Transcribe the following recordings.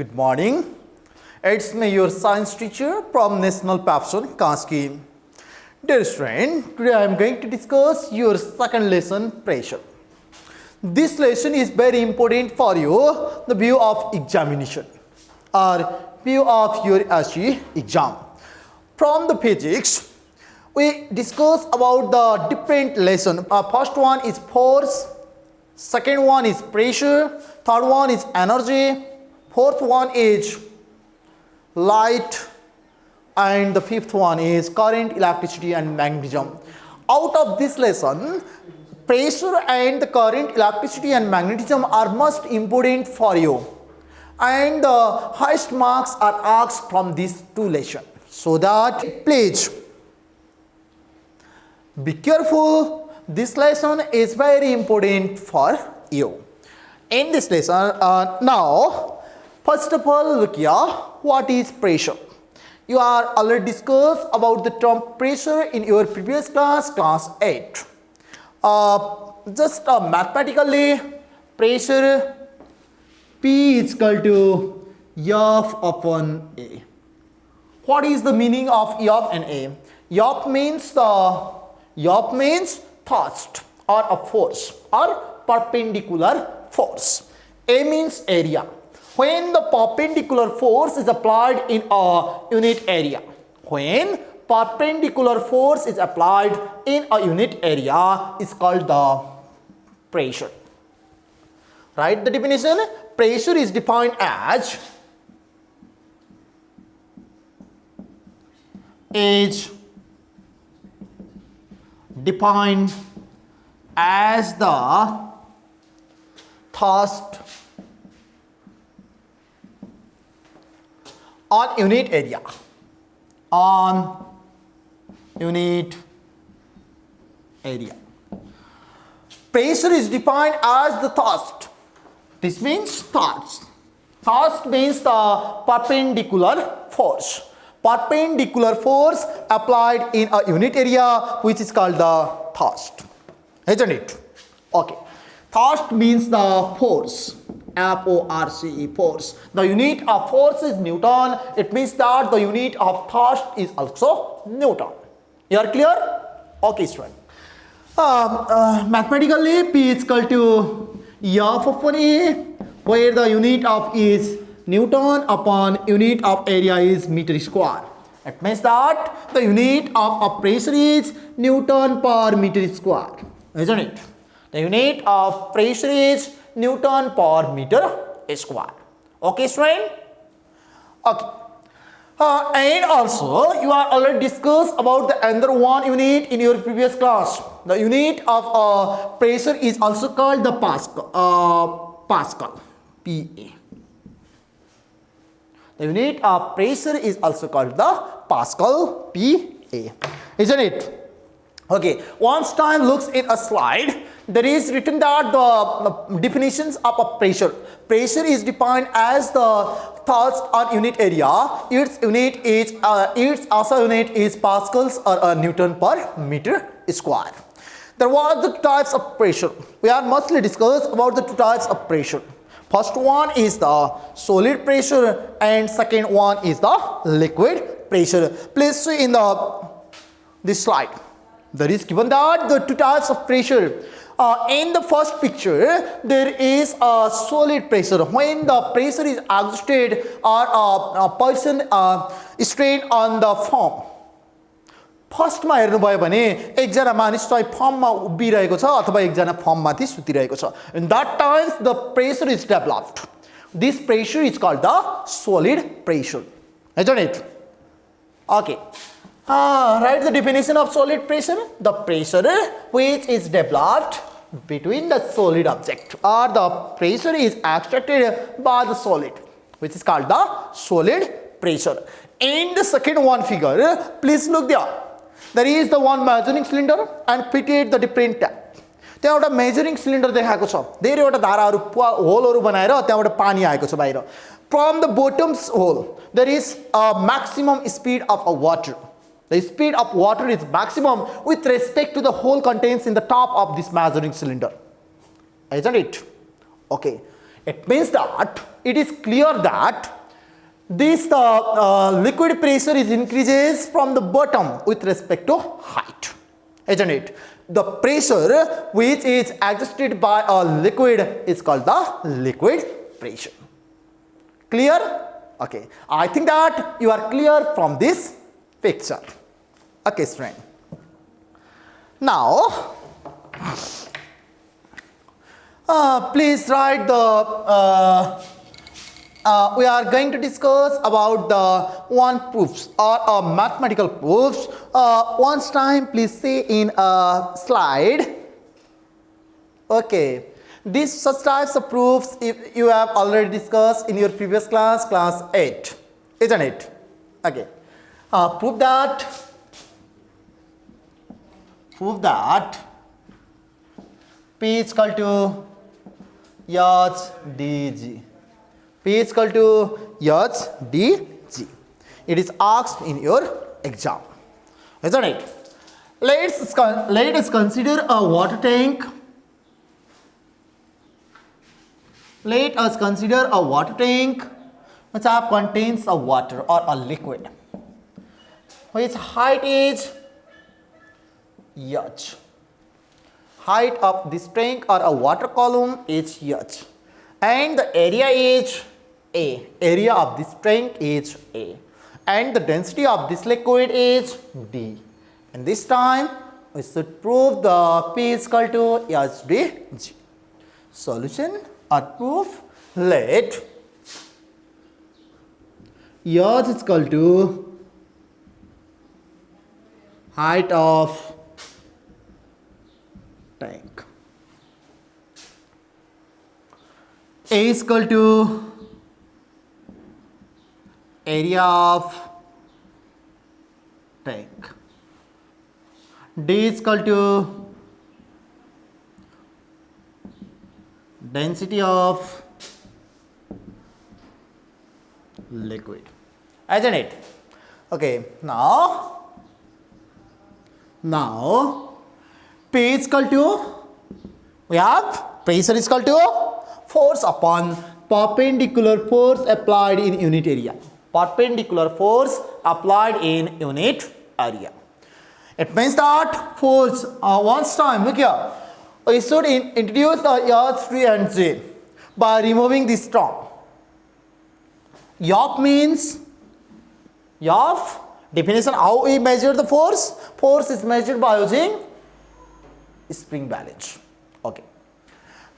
Good morning. It's me, your science teacher from National Papson, Kanski. Dear student, today I am going to discuss your second lesson, pressure. This lesson is very important for you, the view of examination or view of your SE exam. From the physics, we discuss about the different lesson. First one is force, second one is pressure, third one is energy, fourth one is light, and the fifth one is current, electricity and magnetism. Out of this lesson, pressure and the current, electricity and magnetism are most important for you, and the highest marks are asked from these two lessons. So that please be careful, this lesson is very important for you. In this lesson, now first of all look here, what is pressure? You are already discussed about the term pressure in your previous class, class 8. Just mathematically, pressure P is equal to F upon A. What is the meaning of F and A? F means thrust or a force or perpendicular force. A means area. When the perpendicular force is applied in a unit area, when perpendicular force is applied in a unit area is called the pressure. Right? The definition, pressure is defined as the thrust on unit area. Pressure is defined as the thrust. This means thrust. Thrust means the perpendicular force. Perpendicular force applied in a unit area, which is called the thrust. Isn't it? Okay. Thrust means the force. F-O-R-C-E, force. The unit of force is Newton. It means that the unit of thrust is also Newton. You are clear? Okay, student. Mathematically, P is equal to F upon A, where the unit of is Newton upon unit of area is meter square. It means that the unit of a pressure is Newton per meter square. Isn't it? The unit of pressure is Newton per meter square. Okay, student? Okay. And also, you are already discussed about the another one unit in your previous class. The unit of pressure is also called the Pascal. Pascal. P-A. The unit of pressure is also called the Pascal. P-A. Isn't it? Okay, once time looks in a slide, there is written that the definitions of a pressure. Pressure is defined as the thrust on unit area. Its also unit is pascals or Newton per meter square. There were the types of pressure. We are mostly discussed about the two types of pressure. First one is the solid pressure and second one is the liquid pressure. Please see in this slide. There is given that the two types of pressure. In the first picture, there is a solid pressure. When the pressure is exerted or a person strained on the foam. First मा हेर्नुभयो भने एकजना मानिस चाहिँ फर्ममा उभिरहेको छ अथवा एकजना फर्ममाथि सुतिरहेको छ. In that time the pressure is developed. This pressure is called the solid pressure. Isn't it? Okay. Write the definition of solid pressure. The pressure which is developed between the solid object or the pressure is extracted by the solid, which is called the solid pressure. In the second one figure, please look there. There is the one measuring cylinder and fitted the different tap. त्यहाँ एउटा measuring cylinder देखाएको छ. धेरैवटा धाराहरू होलहरू बनाएर त्यहाँबाट पानी आएको छ बाहिर. From the bottom's hole, there is a maximum speed of a water. The speed of water is maximum with respect to the hole contains in the top of this measuring cylinder. Isn't it? Okay. It means that it is clear that this liquid pressure is increases from the bottom with respect to height, isn't it? The pressure which is adjusted by a liquid is called the liquid pressure. Clear? Okay. I think that you are clear from this picture. Okay, student. Now, please write the we are going to discuss about the one proofs or mathematical proofs. Once time, please see in a slide. Okay, these such types of proofs if you have already discussed in your previous class, class 8, isn't it? Okay, prove that P is equal to H dg. P is equal to H dg. It is asked in your exam, isn't it? Let us consider a water tank. Let us consider a water tank which contains a water or a liquid. Its height is H. Height of this tank or a water column is H. And the area is A. Area of this tank is A. And the density of this liquid is D. And this time we should prove the P is equal to H dg. Solution or proof, let H is equal to height of tank, A is equal to area of tank, D is equal to density of liquid, isn't it? Okay, now P is equal to, we have pressure is equal to force upon perpendicular force applied in unit area. Perpendicular force applied in unit area. It means that force, once time, look here, we should introduce the H, T and J by removing this term. F means, F definition, how we measure the force? Force is measured by using spring balance. Okay.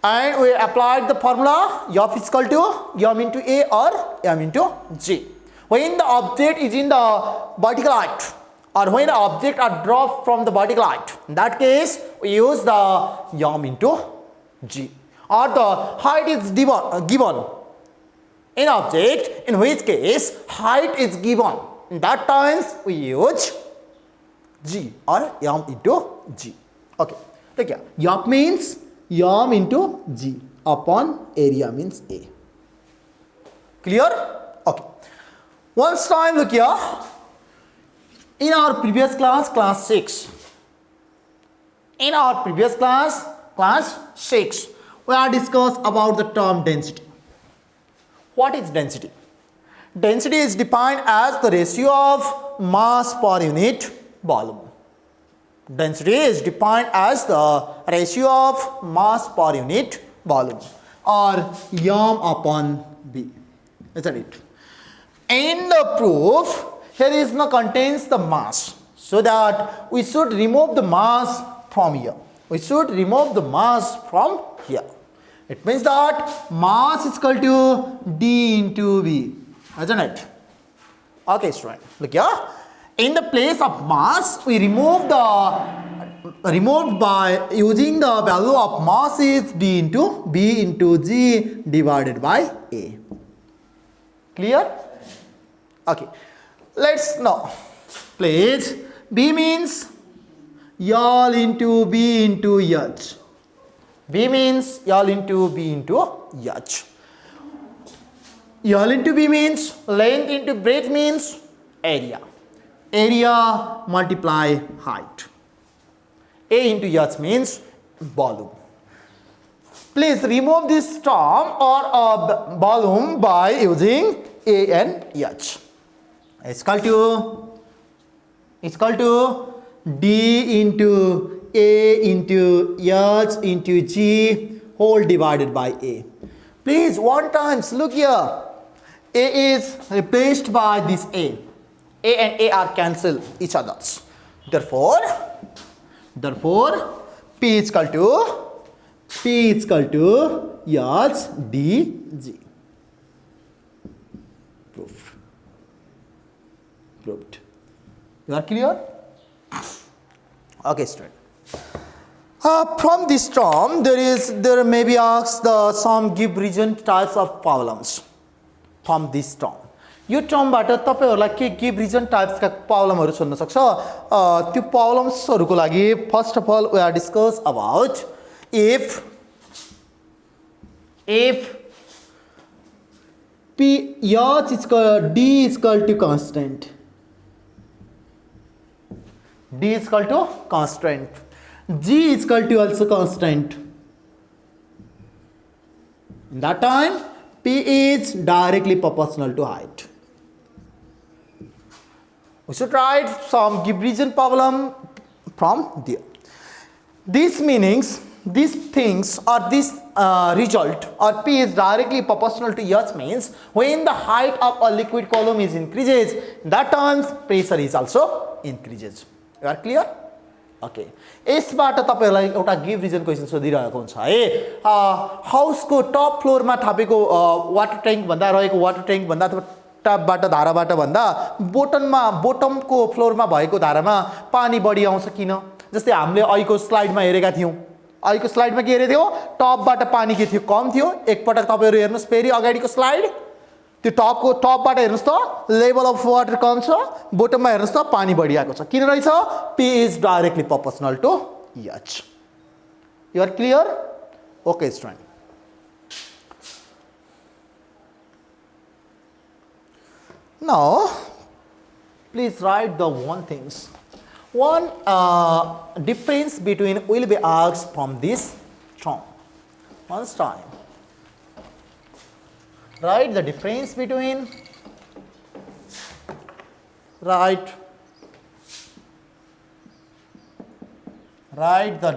And we applied the formula F is equal to M into A or M into J. When the object is in the vertical height or when the object are dropped from the vertical height, in that case we use the M into G. Or the height is given in object, in which case height is given. In that times we use G or M into G. Okay. Take care. F means M into G upon area means A. Clear? Okay. Once time, look here. In our previous class, class 6. In our previous class, class 6, we have discussed about the term density. What is density? Density is defined as the ratio of mass per unit volume. Density is defined as the ratio of mass per unit volume or M upon B, isn't it? In the proof, here is no contains the mass, so that we should remove the mass from here. We should remove the mass from here. It means that mass is equal to D into V, isn't it? Okay, student, look here. In the place of mass, we removed by using the value of mass is D into B into G divided by A. Clear? Okay. Let's now place B means L into B into H. B means L into B into H. L into B means length into breadth means area. Area multiply height. A into H means volume. Please remove this term or volume by using A and H. It's equal to D into A into H into G whole divided by A. Please, one times look here. A is replaced by this A. A and A are cancel each other. Therefore, P is equal to H D G. Proved. You are clear? Okay, student. From this term, there may be asked some give reason types of problems. From this term, यो टर्मबाट तपाईहरुलाई के give region types का प्रब्लमहरु सोध्न सक्छ त्यो प्रब्लम्सहरुको लागि first of all we are discuss about if P H is D is equal to constant. D is equal to constant. G is equal to also constant. In that time, P is directly proportional to height. We should write some give reason problem from there. These meanings, these things or this result or P is directly proportional to H means when the height of a liquid column is increases, that time pressure is also increases. You are clear? Okay. यसबाट तपाईहरुलाई एउटा give region question सोधिरहेको हुन्छ है हाउसको टप फ्लोरमा थापेको water tank भन्दा रहेको water tank भन्दा अथवा ट्यापबाट धाराबाट भन्दा बोटमको फ्लोरमा भएको धारामा पानी बढी आउँछ किन जस्तै हामीले अहिलेको स्लाइडमा हेरेका थियौं अहिलेको स्लाइडमा के हेरेको थियो टपबाट पानी के थियो कम थियो एकपटक तपाईहरु हेर्नुस् फेरि अगाडिको स्लाइड त्यो टपबाट हेर्नुस् त लेभल अफ वाटर कम छ बोटममा हेर्नुस् त पानी बढी आएको छ किन रहेछ P is directly proportional to H. You are clear? Okay, student. Now, please write the one things. One difference between will be asked from this term. Once time. Write the difference between write the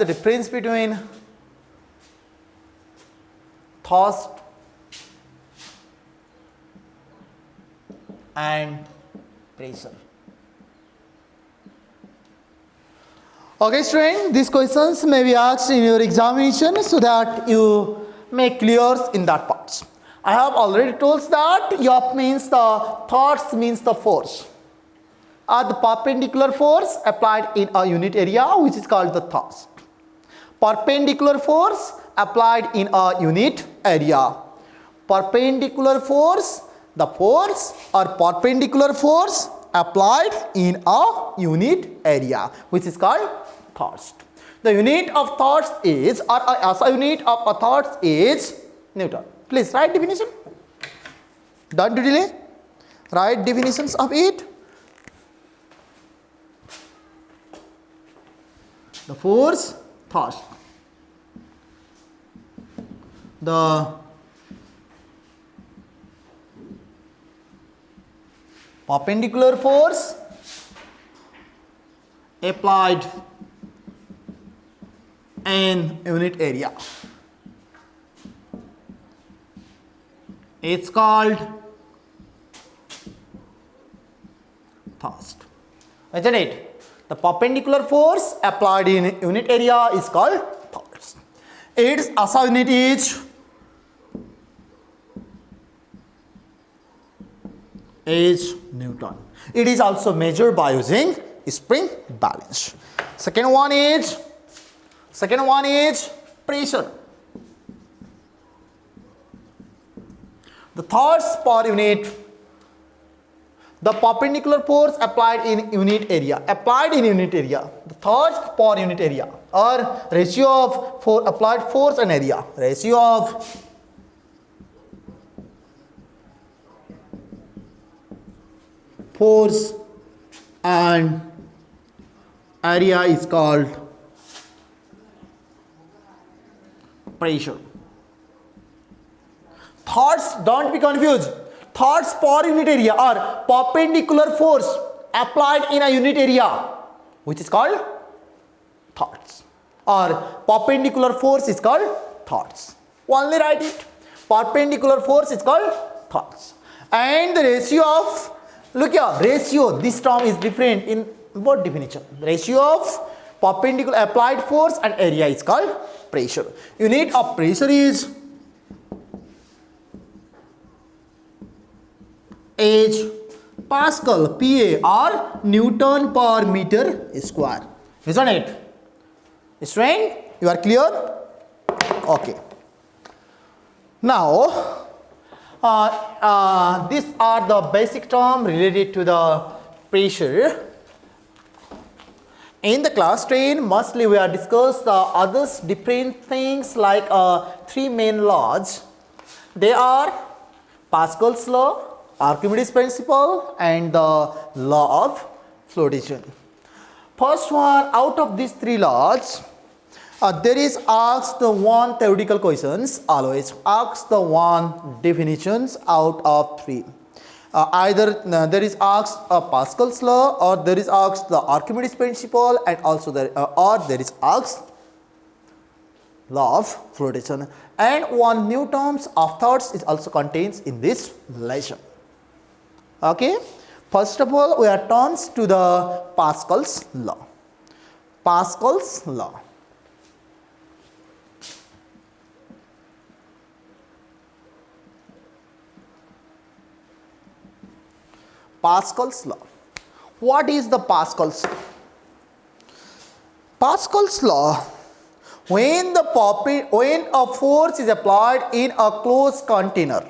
difference between thrust and pressure. Okay, student, these questions may be asked in your examination so that you make clear in that part. I have already told that F means the thrust means the force. The perpendicular force applied in a unit area which is called the thrust. Perpendicular force applied in a unit area. Perpendicular force, the force or perpendicular force applied in a unit area which is called thrust. The unit of thrust is or SI unit of a thrust is Newton. Please write definition. Don't delay. Write definitions of it. The force thrust. The perpendicular force applied in unit area. It's called thrust. Isn't it? The perpendicular force applied in unit area is called thrust. Its SI unit is Newton. It is also measured by using spring balance. Second one is pressure. The thrust per unit The perpendicular force applied in unit area. Applied in unit area. The third per unit area, or ratio of for applied force and area. Ratio of force and area is called pressure. Thoughts, don't be confused. Thoughts per unit area or perpendicular force applied in a unit area, which is called thoughts, or perpendicular force is called thoughts. Only write it. Perpendicular force is called thoughts. And the ratio of, look here, ratio, this term is different in both definition. Ratio of perpendicular applied force and area is called pressure. Unit of pressure is H Pascal, PA, or Newton per meter square. Isn't it? Student, you are clear? Okay. Now, these are the basic terms related to the pressure. In the class 10, mostly we are discussed the others different things like three main laws. They are Pascal's law, Archimedes principle, and the law of flotation. First one, out of these three laws, there is asked the one theoretical questions, always ask the one definitions out of three. Either there is asked Pascal's law, or there is asked the Archimedes principle, and also or there is asked law of flotation. And one new terms of thoughts is also contains in this lesson. Okay. First of all, we are turns to the Pascal's law. Pascal's law. Pascal's law. What is the Pascal's law? Pascal's law, when a force is applied in a closed container,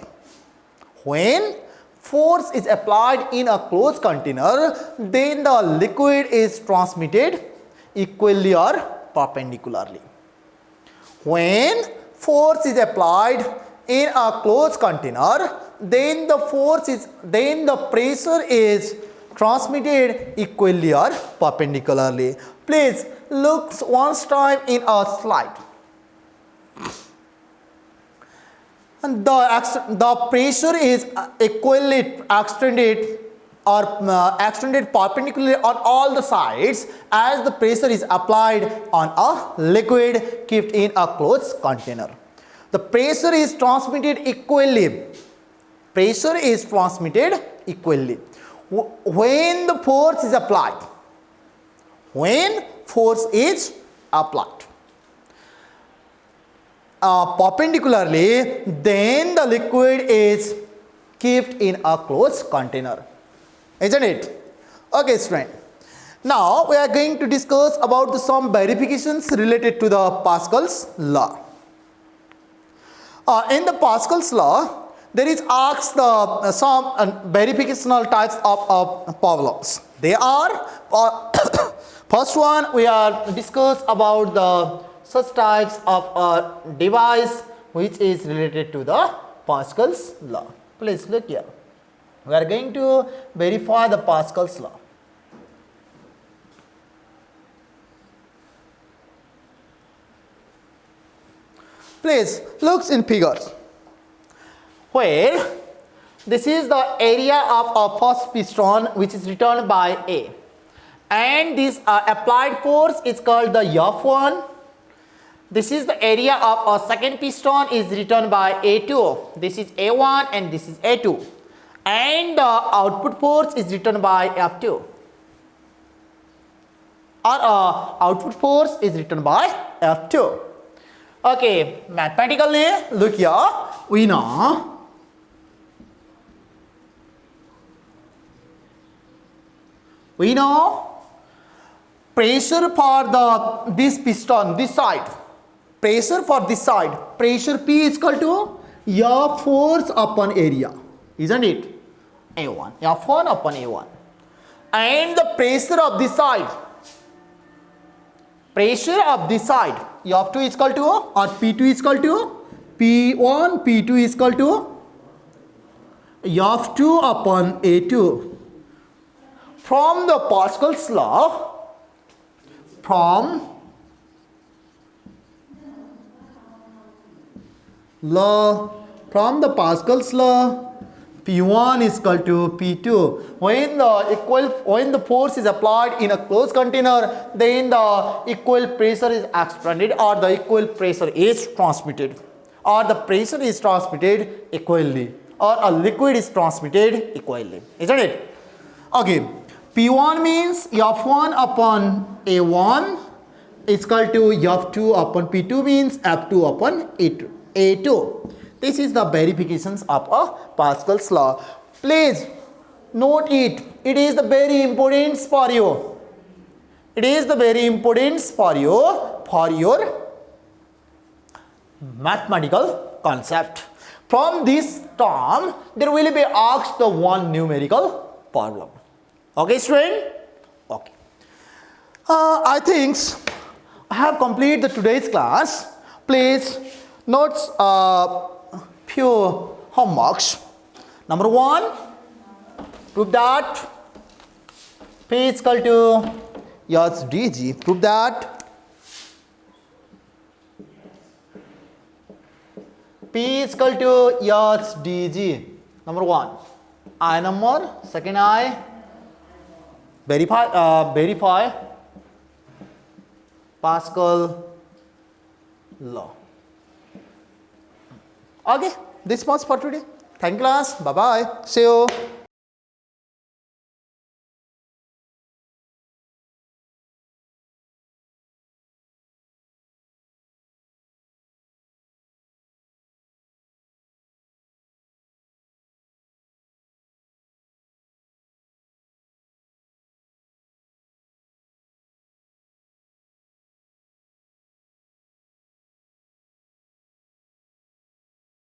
when force is applied in a closed container, then the liquid is transmitted equally or perpendicularly. When force is applied in a closed container, then the pressure is transmitted equally or perpendicularly. Please look once time in a slide. And the pressure is equally extended or extended perpendicularly on all the sides as the pressure is applied on a liquid kept in a closed container. The pressure is transmitted equally. Pressure is transmitted equally when the force is applied. When force is applied perpendicularly, then the liquid is kept in a closed container. Isn't it? Okay, student. Now we are going to discuss about some verifications related to the Pascal's law. In the Pascal's law, there is asked some verificational types of problems. They are first one, we are discuss about the such types of device which is related to the Pascal's law. Please look here. We are going to verify the Pascal's law. Please look in figures. Where this is the area of a first piston which is returned by A, and this applied force is called the F1. This is the area of a second piston is returned by A2. This is A1 and this is A2, and the output force is returned by F2, or output force is written by F2. Okay, mathematically look here, we know pressure for this piston, this side, pressure for this side, pressure P is equal to F force upon area, isn't it? A1, F1 upon A1. And the pressure of this side, F2 is equal to, or P2 is equal to, P1, P2 is equal to F2 upon A2. From the Pascal's law, from the Pascal's law, P1 is equal to P2. When the force is applied in a closed container, then the equal pressure is expanded, or the equal pressure is transmitted, or the pressure is transmitted equally, or a liquid is transmitted equally, isn't it? Okay, P1 means F1 upon A1 is equal to F2 upon P2 means F2 upon A2. This is the verifications of a Pascal's law. Please note it. It is the very important for you. It is the very important for your mathematical concept. From this term, there will be asked the one numerical problem. Okay, student? Okay. I think I have completed today's class. Please notes few homeworks. Number 1, prove that P is equal to yes dg. Prove that P is equal to yes dg. Number 1. I number. Second I verify Pascal law. Okay, this much for today. Thank you class. Bye bye. See you.